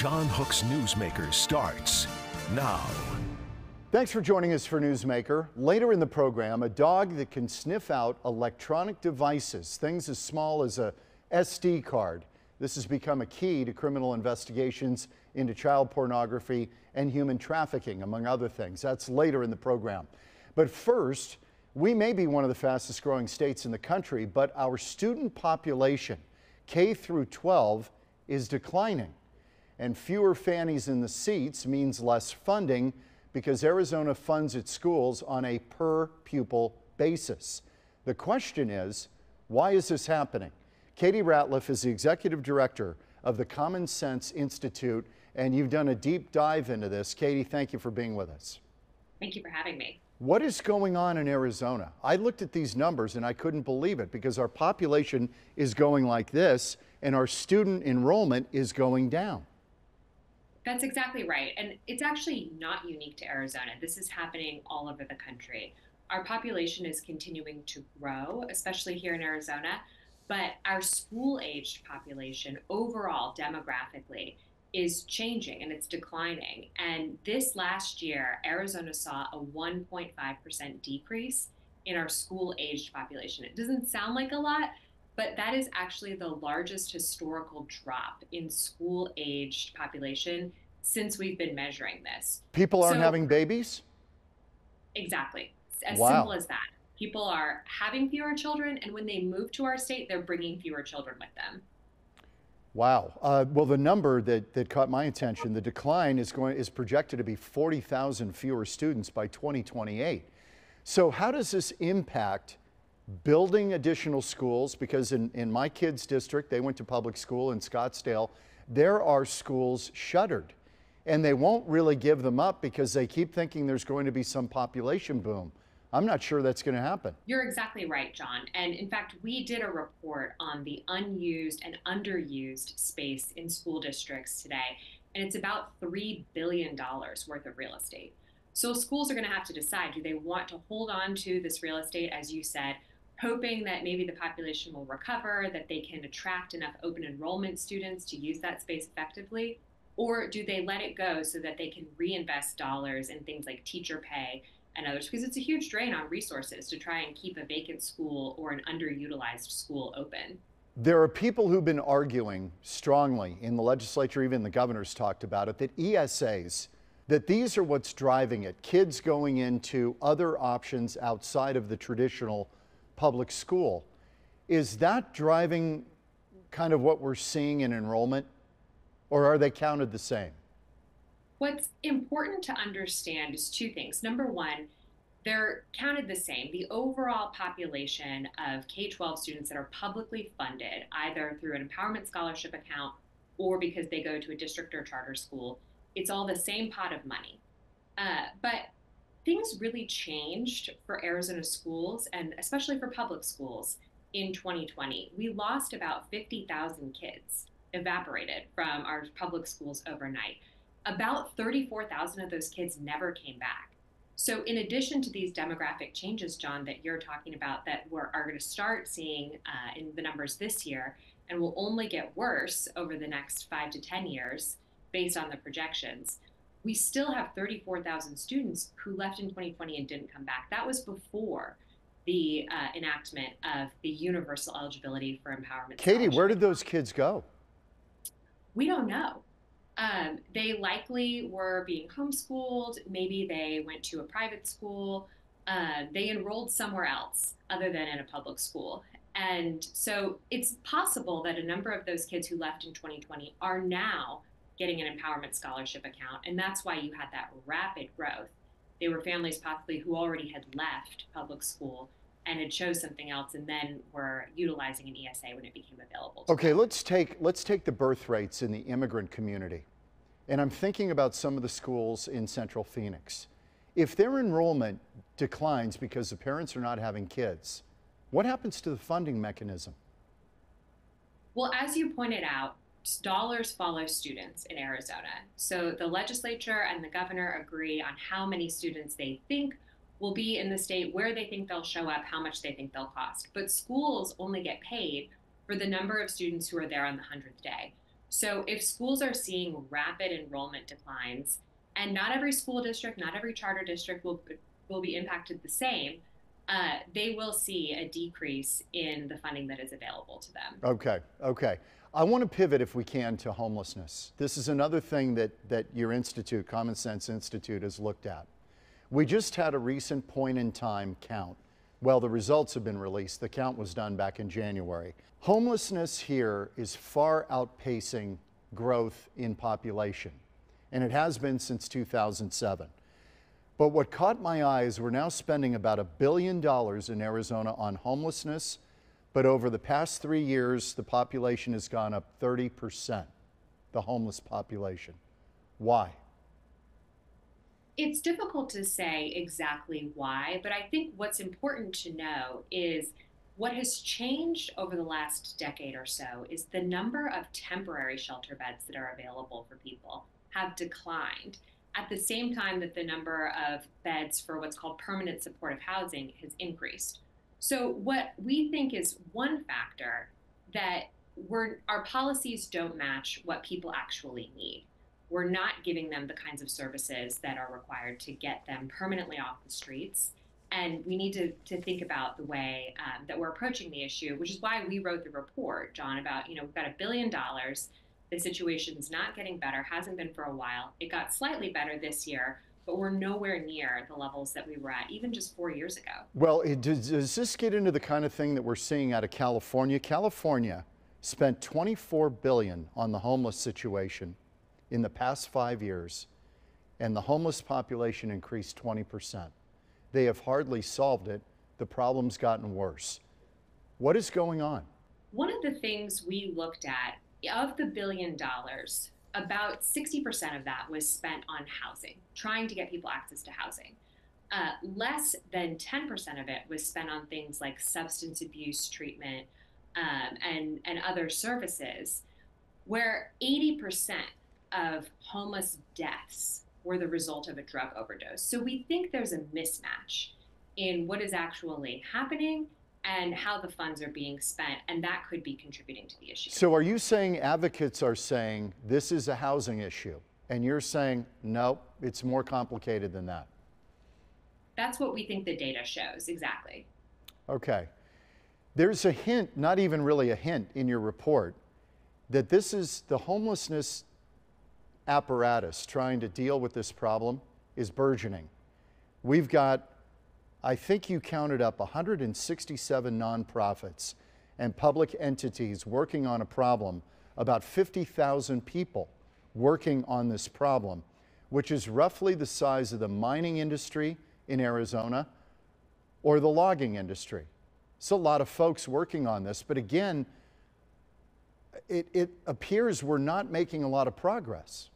John Hook's Newsmaker starts now. Thanks for joining us for Newsmaker. Later in the program, a dog that can sniff out electronic devices, things as small as a SD card. This has become a key to criminal investigations into child pornography and human trafficking, among other things. That's later in the program. But first, we may be one of the fastest growing states in the country, but our student population, K through 12, is declining. And fewer fannies in the seats means less funding because Arizona funds its schools on a per pupil basis. The question is, why is this happening? Katie Ratlief is the executive director of the Common Sense Institute, and you've done a deep dive into this. Katie, thank you for being with us. Thank you for having me. What is going on in Arizona? I looked at these numbers and I couldn't believe it because our population is going like this and our student enrollment is going down. That's exactly right. And it's actually not unique to Arizona. This is happening all over the country. Our population is continuing to grow, especially here in Arizona, but our school-aged population overall demographically is changing and it's declining. And this last year, Arizona saw a 1.5% decrease in our school-aged population. It doesn't sound like a lot, but that is actually the largest historical drop in school-aged population since we've been measuring this. People aren't having babies? Exactly. As Wow. simple as that. People are having fewer children, and when they move to our state, they're bringing fewer children with them. Wow. Well, the number that caught my attention, the decline is projected to be 40,000 fewer students by 2028. So how does this impact building additional schools? Because in my kids' district, they went to public school in Scottsdale, there are schools shuttered. And they won't really give them up because they keep thinking there's going to be some population boom. I'm not sure that's going to happen. You're exactly right, John. And in fact, we did a report on the unused and underused space in school districts today, and it's about $3 billion worth of real estate. So schools are going to have to decide, do they want to hold on to this real estate, as you said, hoping that maybe the population will recover, that they can attract enough open enrollment students to use that space effectively? Or do they let it go so that they can reinvest dollars in things like teacher pay and others? Because it's a huge drain on resources to try and keep a vacant school or an underutilized school open. There are people who've been arguing strongly in the legislature, even the governor's talked about it, that ESAs, that these are what's driving it. Kids going into other options outside of the traditional public school. Is that driving kind of what we're seeing in enrollment? Or are they counted the same? What's important to understand is two things. Number one, they're counted the same. The overall population of K-12 students that are publicly funded, either through an empowerment scholarship account or because they go to a district or charter school, it's all the same pot of money. But things really changed for Arizona schools, and especially for public schools, in 2020. We lost about 50,000 kids, evaporated from our public schools overnight. About 34,000 of those kids never came back. So in addition to these demographic changes, John, that you're talking about that are going to start seeing in the numbers this year and will only get worse over the next 5 to 10 years based on the projections, we still have 34,000 students who left in 2020 and didn't come back. That was before the enactment of the universal eligibility for empowerment. Katie, where did those kids go? We don't know. They likely were being homeschooled. Maybe they went to a private school. They enrolled somewhere else other than in a public school. And so it's possible that a number of those kids who left in 2020 are now getting an empowerment scholarship account. And that's why you had that rapid growth. They were families possibly who already had left public school and had chose something else and then were utilizing an ESA when it became available. Okay, let's take the birth rates in the immigrant community. And I'm thinking about some of the schools in Central Phoenix. If their enrollment declines because the parents are not having kids, what happens to the funding mechanism? Well, as you pointed out, dollars follow students in Arizona. So the legislature and the governor agree on how many students they think will be in the state, where they think they'll show up, how much they think they'll cost. But schools only get paid for the number of students who are there on the 100th day. So if schools are seeing rapid enrollment declines, and not every school district, not every charter district will be impacted the same, they will see a decrease in the funding that is available to them. Okay, okay. I want to pivot, if we can, to homelessness. This is another thing that your institute, Common Sense Institute, has looked at. We just had a recent point in time count. Well, the results have been released. The count was done back in January. Homelessness here is far outpacing growth in population, and it has been since 2007. But what caught my eye is we're now spending about $1 billion in Arizona on homelessness, but over the past 3 years, the population has gone up 30%, the homeless population. Why? It's difficult to say exactly why, but I think what's important to know is what has changed over the last decade or so is the number of temporary shelter beds that are available for people have declined at the same time that the number of beds for what's called permanent supportive housing has increased. So what we think is one factor that our policies don't match what people actually need. We're not giving them the kinds of services that are required to get them permanently off the streets. And we need to think about the way that we're approaching the issue, which is why we wrote the report, John, about, we've got $1 billion. The situation's not getting better, hasn't been for a while. It got slightly better this year, but we're nowhere near the levels that we were at even just 4 years ago. Well, does this get into the kind of thing that we're seeing out of California? California spent $24 billion on the homeless situation in the past 5 years, and the homeless population increased 20%. They have hardly solved it. The problem's gotten worse. What is going on? One of the things we looked at, of the $1 billion, about 60% of that was spent on housing, trying to get people access to housing. Less than 10% of it was spent on things like substance abuse treatment and other services, where 80% of homeless deaths were the result of a drug overdose. So we think there's a mismatch in what is actually happening and how the funds are being spent, and that could be contributing to the issue. So are you saying advocates are saying this is a housing issue, and you're saying, no, it's more complicated than that? That's what we think the data shows, exactly. Okay. There's a hint, not even really a hint in your report, that this is the homelessness apparatus trying to deal with this problem is burgeoning. We've got, I think you counted up 167 nonprofits and public entities working on a problem, about 50,000 people working on this problem, which is roughly the size of the mining industry in Arizona or the logging industry. It's a lot of folks working on this, but again, it appears we're not making a lot of progress.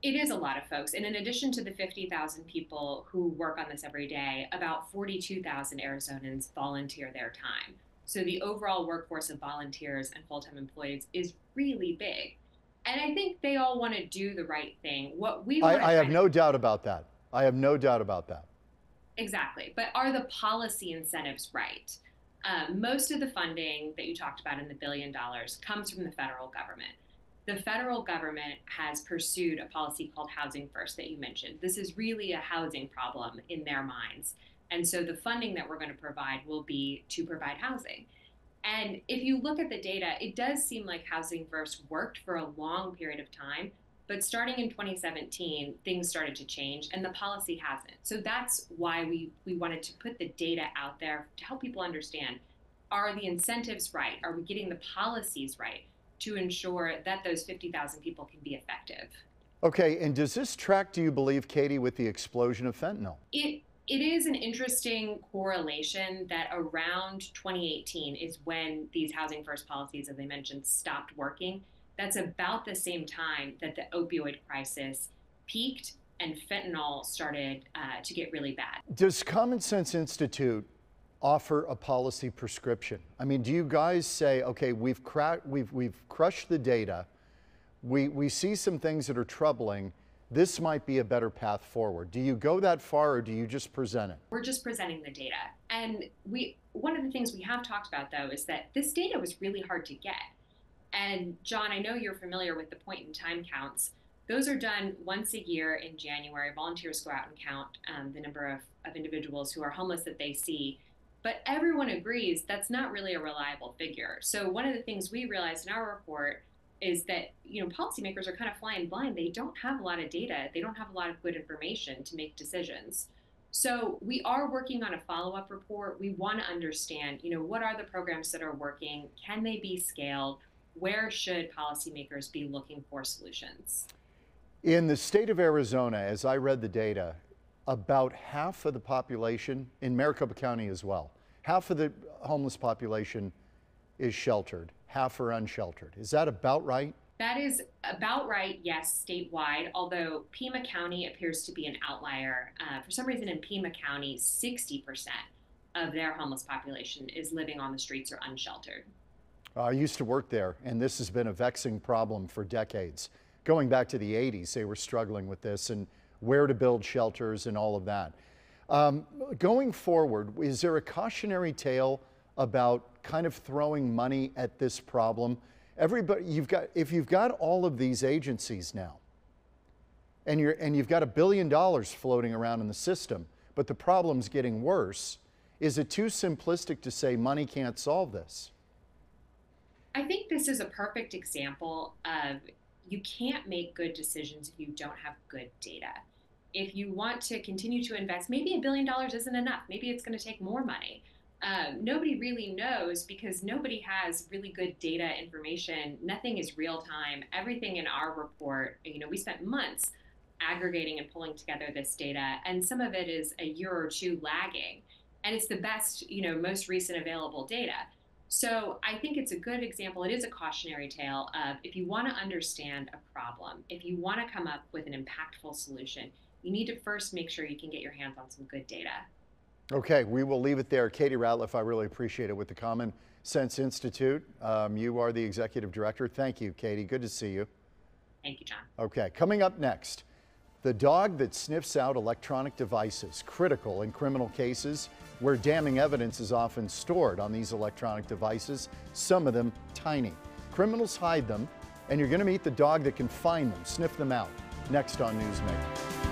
It is a lot of folks. And in addition to the 50,000 people who work on this every day, about 42,000 Arizonans volunteer their time. So the overall workforce of volunteers and full-time employees is really big. And I think they all want to do the right thing. What we I have no doubt about that. I have no doubt about that. Exactly. But are the policy incentives right? Most of the funding that you talked about in the $1 billion comes from the federal government. The federal government has pursued a policy called Housing First that you mentioned. This is really a housing problem in their minds. And so the funding that we're going to provide will be to provide housing. And if you look at the data, it does seem like Housing First worked for a long period of time, but starting in 2017, things started to change and the policy hasn't. So that's why we wanted to put the data out there to help people understand, are the incentives right? Are we getting the policies right to ensure that those 50,000 people can be effective? Okay, and does this track, do you believe, Katie, with the explosion of fentanyl? It is an interesting correlation that around 2018 is when these Housing First policies, as I mentioned, stopped working. That's about the same time that the opioid crisis peaked and fentanyl started to get really bad. Does Common Sense Institute offer a policy prescription? I mean, do you guys say, okay, we've crushed the data, we see some things that are troubling, this might be a better path forward? Do you go that far, or do you just present it? We're just presenting the data. And one of the things we have talked about, though, is that this data was really hard to get. And John, I know you're familiar with the point in time counts. Those are done once a year in January. Volunteers go out and count the number of individuals who are homeless that they see. But everyone agrees that's not really a reliable figure. So one of the things we realized in our report is that, policymakers are kind of flying blind. They don't have a lot of data. They don't have a lot of good information to make decisions. So we are working on a follow-up report. We want to understand, what are the programs that are working? Can they be scaled? Where should policymakers be looking for solutions? In the state of Arizona, as I read the data, about half of the population, in Maricopa County as well, half of the homeless population is sheltered, half are unsheltered. Is that about right? That is about right, yes, statewide, although Pima County appears to be an outlier. For some reason in Pima County, 60% of their homeless population is living on the streets or unsheltered. I used to work there, and this has been a vexing problem for decades. Going back to the 80s, they were struggling with this and where to build shelters and all of that. Going forward, is there a cautionary tale about kind of throwing money at this problem? If you've got all of these agencies now, and you've got $1 billion floating around in the system, but the problem's getting worse, is it too simplistic to say money can't solve this? I think this is a perfect example of you can't make good decisions if you don't have good data. If you want to continue to invest, maybe $1 billion isn't enough. Maybe it's going to take more money. Nobody really knows because nobody has really good data information. Nothing is real time. Everything in our report, we spent months aggregating and pulling together this data, and some of it is a year or two lagging. And it's the best, most recent available data. So I think it's a good example. It is a cautionary tale of if you want to understand a problem, if you want to come up with an impactful solution, you need to first make sure you can get your hands on some good data. Okay, we will leave it there. Katie Ratlief, I really appreciate it with the Common Sense Institute. You are the executive director. Thank you, Katie. Good to see you. Thank you, John. Okay, coming up next, the dog that sniffs out electronic devices, critical in criminal cases where damning evidence is often stored on these electronic devices, some of them tiny. Criminals hide them, and you're going to meet the dog that can find them, sniff them out, next on Newsmaker.